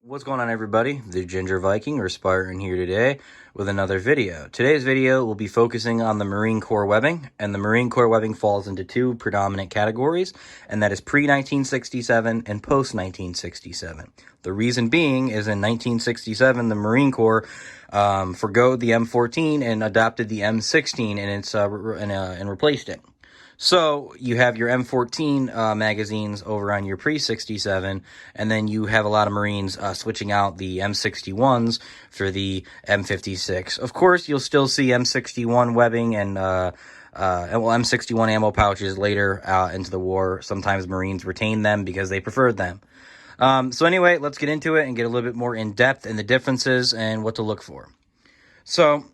What's going on, everybody? The Ginger Viking or Spartan here today with another video. Today's video will be focusing on the Marine Corps webbing, and the Marine Corps webbing falls into two predominant categories, and that is pre-1967 and post-1967. The reason being is in 1967, the Marine Corps forgoed the M14 and adopted the M16 and replaced it. So you have your M14 magazines over on your pre-67, and then you have a lot of Marines switching out the M61s for the M56. Of course, you'll still see M61 webbing and M61 ammo pouches later into the war. Sometimes Marines retain them because they preferred them. So anyway, let's get into it and get a little bit more in depth in the differences and what to look for. So,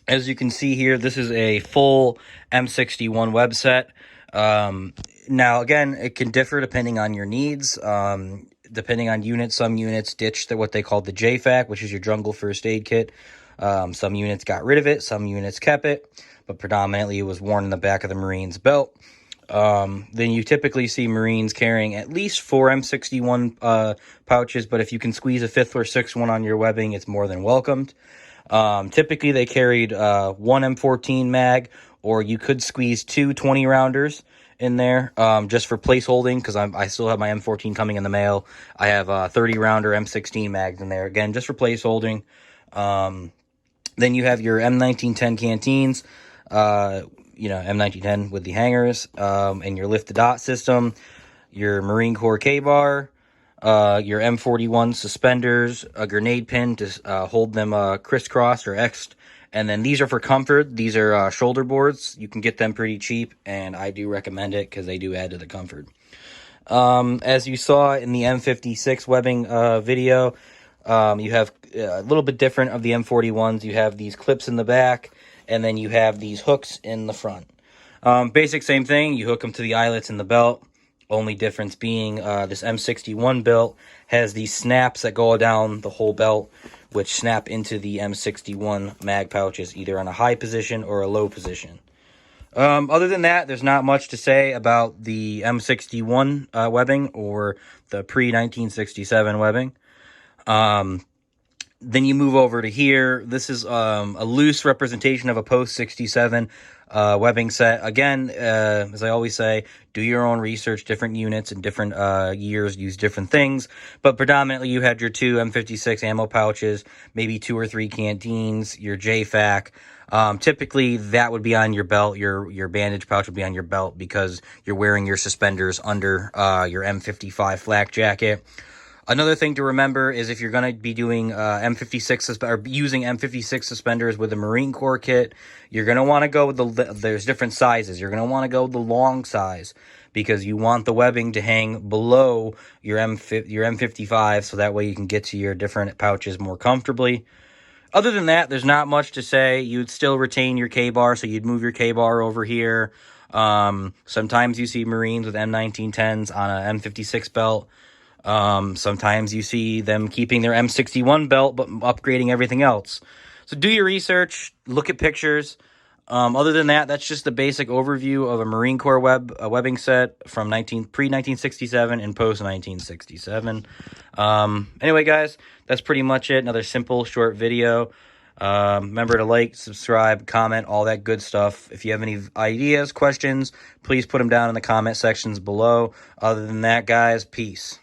as you can see here, this is a full M61 web set. Now, again, it can differ depending on your needs. Depending on units, some units ditched what they called the JFAC, which is your jungle first aid kit. Some units got rid of it. Some units kept it. But predominantly, it was worn in the back of the Marine's belt. Then you typically see Marines carrying at least 4 M61 pouches. But if you can squeeze a 5th or 6th one on your webbing, it's more than welcomed. Typically they carried one M14 mag, or you could squeeze two 20-rounders in there just for placeholding, because I still have my M14 coming in the mail. I have 30-rounder M16 mags in there, again, just for placeholding. Then you have your M1910 canteens, M1910 with the hangers, and your lift-to-dot system, your Marine Corps K-bar, your M41 suspenders, a grenade pin to hold them crisscrossed or X'd, and then these are for comfort. These are shoulder boards. You can get them pretty cheap, and I do recommend it because they do add to the comfort. As you saw in the M56 webbing video, you have a little bit different of the M41s. You have these clips in the back, and then you have these hooks in the front. Basic same thing. You hook them to the eyelets in the belt. Only difference being this M61 belt has these snaps that go down the whole belt, which snap into the M61 mag pouches, either on a high position or a low position. Other than that, there's not much to say about the M61 webbing or the pre-1967 webbing. Then you move over to here. This is a loose representation of a post-67 webbing set. Again, as I always say, do your own research. Different units and different years use different things. But predominantly, you had your 2 M56 ammo pouches, maybe 2 or 3 canteens, your JFAC. Typically, that would be on your belt. Your bandage pouch would be on your belt because you're wearing your suspenders under your M55 flak jacket. Another thing to remember is if you're going to be doing M56 or using M56 suspenders with a Marine Corps kit, you're going to want to go with there's different sizes. You're going to want to go with the long size because you want the webbing to hang below your M55, so that way you can get to your different pouches more comfortably. Other than that, there's not much to say. You'd still retain your K-bar, so you'd move your K-bar over here. Sometimes you see Marines with M1910s on a M56 belt. Sometimes you see them keeping their M61 belt, but upgrading everything else. So do your research, look at pictures. Other than that, that's just the basic overview of a Marine Corps webbing set from pre-1967 and post-1967. Anyway, guys, that's pretty much it. Another simple, short video. Remember to like, subscribe, comment, all that good stuff. If you have any ideas, questions, please put them down in the comment sections below. Other than that, guys, peace.